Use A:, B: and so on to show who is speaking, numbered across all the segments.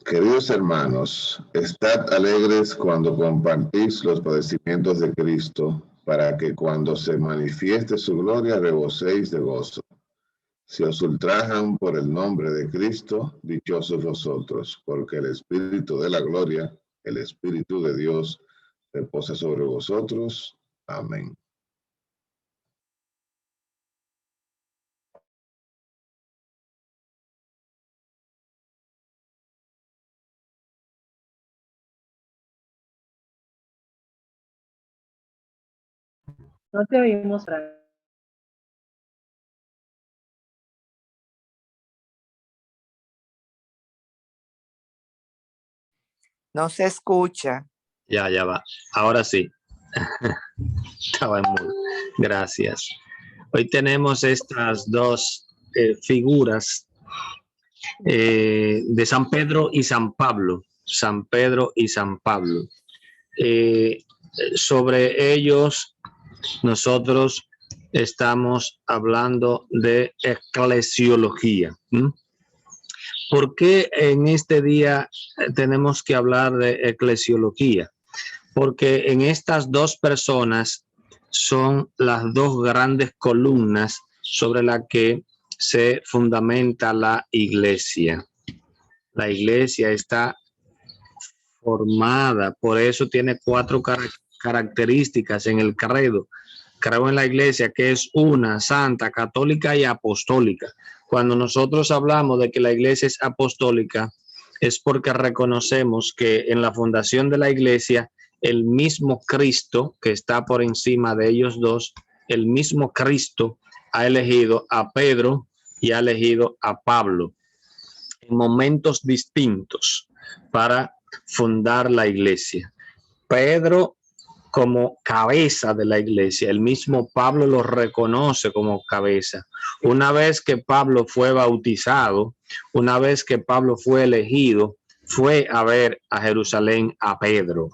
A: Queridos hermanos, estad alegres cuando compartís los padecimientos de Cristo, para que cuando se manifieste su gloria reboséis de gozo. Si os ultrajan por el nombre de Cristo, dichosos vosotros, porque el Espíritu de la gloria, el Espíritu de Dios, reposa sobre vosotros. Amén.
B: No te oímos, Frank.
C: No se escucha.
D: Ya va. Ahora sí. Estaba en mudo. Gracias. Hoy tenemos estas dos figuras de San Pedro y San Pablo. San Pedro y San Pablo. Sobre ellos nosotros estamos hablando de eclesiología. ¿Por qué en este día tenemos que hablar de eclesiología? Porque en estas dos personas son las dos grandes columnas sobre las que se fundamenta la iglesia. La iglesia está formada, por eso tiene 4 características en el credo. Creo en la iglesia que es una, santa, católica y apostólica. Cuando nosotros hablamos de que la iglesia es apostólica, es porque reconocemos que en la fundación de la iglesia, el mismo Cristo que está por encima de ellos dos, el mismo Cristo ha elegido a Pedro y ha elegido a Pablo en momentos distintos para fundar la iglesia. Pedro como cabeza de la iglesia, el mismo Pablo lo reconoce como cabeza. Una vez que Pablo fue bautizado, una vez que Pablo fue elegido, fue a ver a Jerusalén a Pedro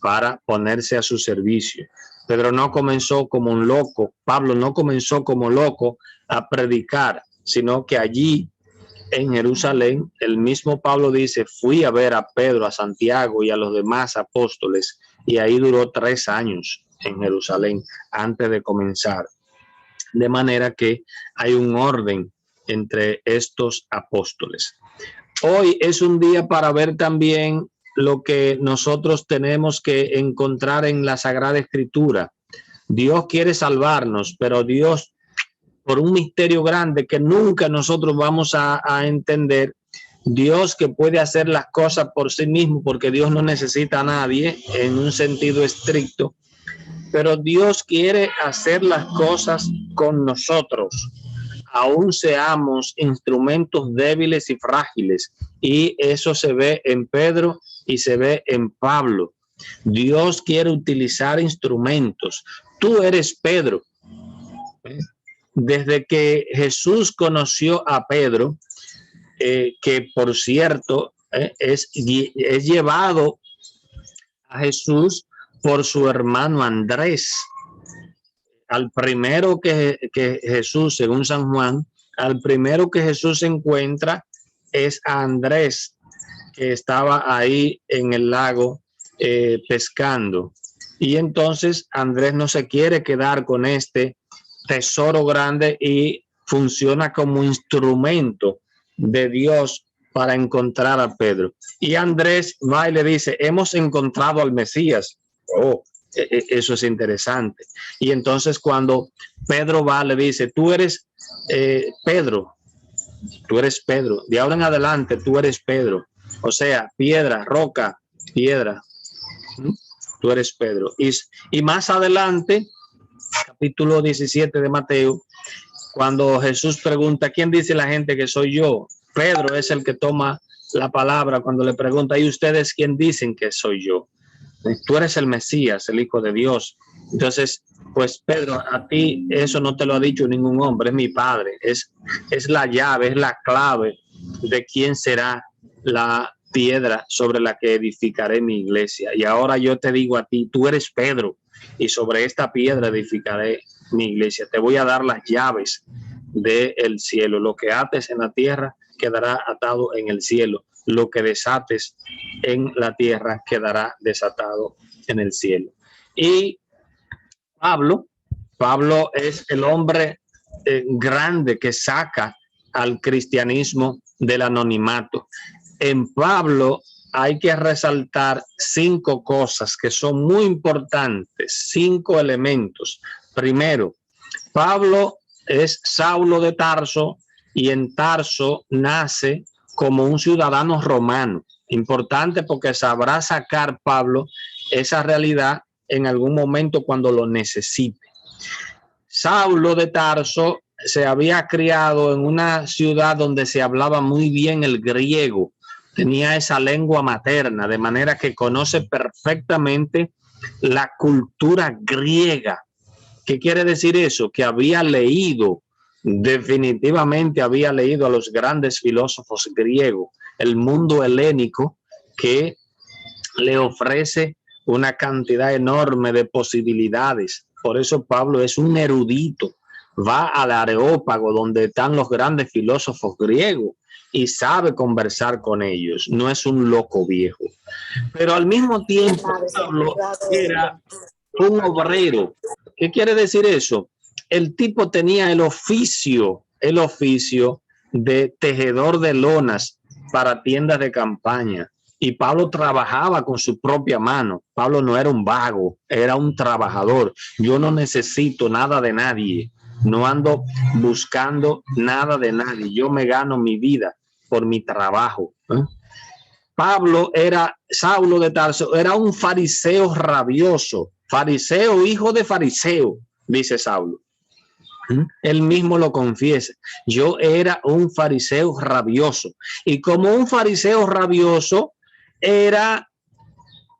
D: para ponerse a su servicio. Pedro no comenzó como un loco, Pablo no comenzó como loco a predicar, sino que allí en Jerusalén, el mismo Pablo dice, fui a ver a Pedro, a Santiago y a los demás apóstoles, y ahí duró 3 años en Jerusalén antes de comenzar. De manera que hay un orden entre estos apóstoles. Hoy es un día para ver también lo que nosotros tenemos que encontrar en la Sagrada Escritura. Dios quiere salvarnos, pero Dios, por un misterio grande que nunca nosotros vamos a entender, Dios que puede hacer las cosas por sí mismo, porque Dios no necesita a nadie en un sentido estricto, pero Dios quiere hacer las cosas con nosotros, aún seamos instrumentos débiles y frágiles, y eso se ve en Pedro y se ve en Pablo. Dios quiere utilizar instrumentos. Tú eres Pedro. Desde que Jesús conoció a Pedro, que por cierto es llevado a Jesús por su hermano Andrés. Al primero que Jesús, según San Juan, al primero que Jesús encuentra es a Andrés, que estaba ahí en el lago pescando. Y entonces Andrés no se quiere quedar con este tesoro grande y funciona como instrumento de Dios para encontrar a Pedro. Y Andrés va y le dice, hemos encontrado al Mesías. Oh, eso es interesante. Y entonces cuando Pedro va, le dice, tú eres Pedro, tú eres Pedro, de ahora en adelante tú eres Pedro. O sea, piedra, roca, piedra, tú eres Pedro. Y más adelante, capítulo 17 de Mateo, cuando Jesús pregunta, ¿quién dice la gente que soy yo? Pedro es el que toma la palabra cuando le pregunta, ¿y ustedes quién dicen que soy yo? Tú eres el Mesías, el Hijo de Dios. Entonces, pues Pedro, a ti eso no te lo ha dicho ningún hombre, es mi Padre, es la llave, es la clave de quién será la piedra sobre la que edificaré mi iglesia. Y ahora yo te digo a ti, tú eres Pedro, y sobre esta piedra edificaré mi iglesia. Te voy a dar las llaves del cielo. Lo que ates en la tierra quedará atado en el cielo, lo que desates en la tierra quedará desatado en el cielo. Y Pablo es el hombre grande que saca al cristianismo del anonimato. En Pablo hay que resaltar 5 cosas que son muy importantes, 5 elementos. Primero, Pablo es Saulo de Tarso y en Tarso nace como un ciudadano romano. Importante porque sabrá sacar Pablo esa realidad en algún momento cuando lo necesite. Saulo de Tarso se había criado en una ciudad donde se hablaba muy bien el griego, tenía esa lengua materna, de manera que conoce perfectamente la cultura griega. ¿Qué quiere decir eso? Que había leído, definitivamente había leído a los grandes filósofos griegos, el mundo helénico que le ofrece una cantidad enorme de posibilidades. Por eso Pablo es un erudito, va al Areópago donde están los grandes filósofos griegos y sabe conversar con ellos, no es un loco viejo. Pero al mismo tiempo Pablo era un obrero. ¿Qué quiere decir eso? El tipo tenía el oficio de tejedor de lonas para tiendas de campaña. Y Pablo trabajaba con su propia mano. Pablo no era un vago, era un trabajador. Yo no necesito nada de nadie. No ando buscando nada de nadie. Yo me gano mi vida por mi trabajo. Saulo de Tarso, era un fariseo rabioso. Fariseo, hijo de fariseo, dice Saulo. Él mismo lo confiesa. Yo era un fariseo rabioso. Y como un fariseo rabioso, era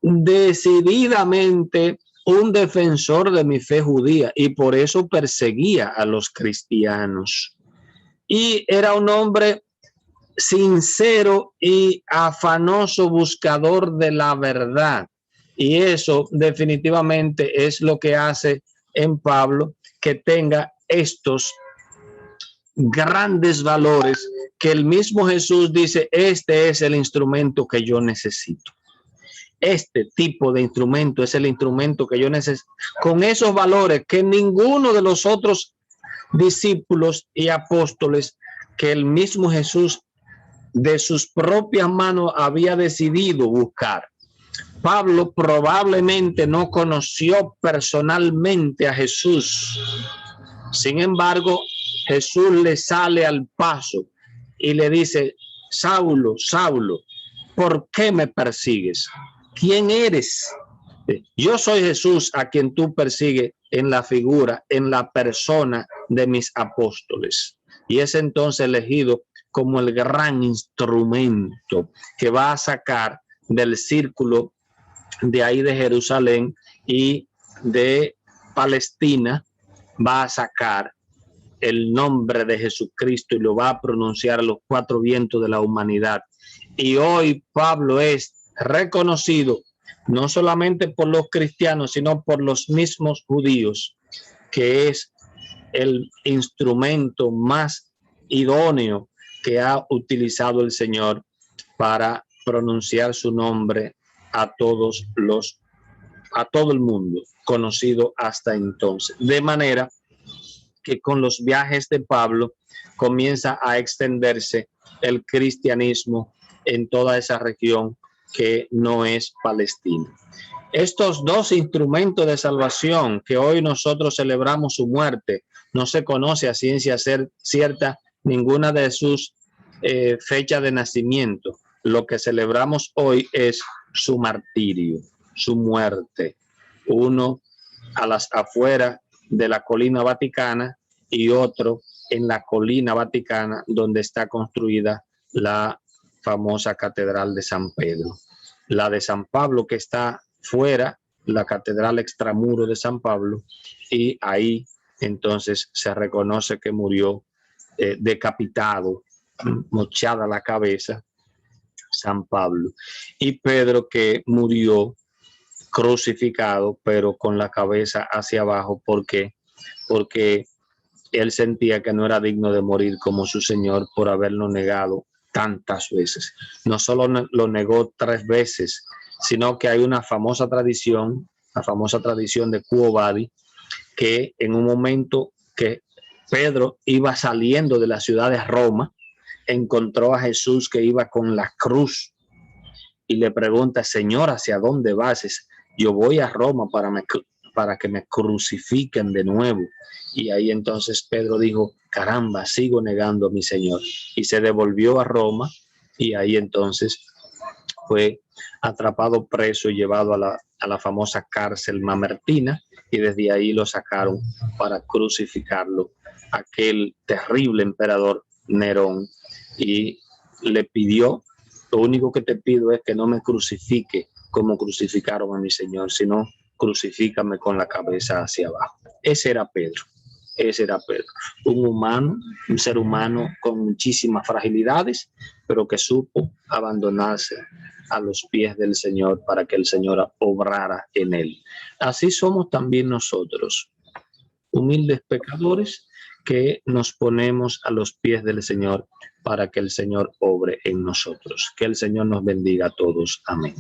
D: decididamente un defensor de mi fe judía y por eso perseguía a los cristianos. Y era un hombre sincero y afanoso buscador de la verdad. Y eso definitivamente es lo que hace en Pablo que tenga estos grandes valores que el mismo Jesús dice, este es el instrumento que yo necesito. Este tipo de instrumento es el instrumento que yo necesito, con esos valores que ninguno de los otros discípulos y apóstoles que el mismo Jesús de sus propias manos había decidido buscar. Pablo probablemente no conoció personalmente a Jesús. Sin embargo, Jesús le sale al paso y le dice, Saulo, Saulo, ¿por qué me persigues? ¿Quién eres? Yo soy Jesús a quien tú persigues en la figura, en la persona de mis apóstoles. Y es entonces elegido como el gran instrumento que va a sacar del círculo de ahí de Jerusalén y de Palestina, va a sacar el nombre de Jesucristo y lo va a pronunciar a los 4 vientos de la humanidad. Y hoy Pablo es reconocido no solamente por los cristianos, sino por los mismos judíos, que es el instrumento más idóneo que ha utilizado el Señor para pronunciar su nombre a todo el mundo conocido hasta entonces. De manera que con los viajes de Pablo comienza a extenderse el cristianismo en toda esa región que no es Palestina. Estos 2 instrumentos de salvación que hoy nosotros celebramos su muerte, no se conoce a ciencia cierta ninguna de sus fechas de nacimiento. Lo que celebramos hoy es su martirio, su muerte. Uno a las afueras de la colina vaticana y otro en la colina vaticana donde está construida la famosa catedral de San Pedro. La de San Pablo que está fuera, la catedral extramuro de San Pablo, y ahí entonces se reconoce que murió decapitado, mochada la cabeza, San Pablo. Y Pedro que murió crucificado, pero con la cabeza hacia abajo. ¿Por qué? Porque él sentía que no era digno de morir como su Señor por haberlo negado tantas veces. No solo lo negó 3 veces, sino que hay una famosa tradición, de Quo Vadis, que en un momento que Pedro iba saliendo de la ciudad de Roma, encontró a Jesús que iba con la cruz y le pregunta: Señor, ¿hacia dónde vas? Yo voy a Roma para que me crucifiquen de nuevo. Y ahí entonces Pedro dijo: caramba, sigo negando a mi Señor. Y se devolvió a Roma, y ahí entonces fue atrapado, preso y llevado a la famosa cárcel mamertina, y desde ahí lo sacaron para crucificarlo, aquel terrible emperador Nerón, y le pidió: lo único que te pido es que no me crucifique como crucificaron a mi Señor, sino crucifícame con la cabeza hacia abajo. Ese era Pedro, un humano, un ser humano con muchísimas fragilidades, pero que supo abandonarse a los pies del Señor para que el Señor obrara en él. Así somos también nosotros, humildes pecadores que nos ponemos a los pies del Señor para que el Señor obre en nosotros. Que el Señor nos bendiga a todos. Amén.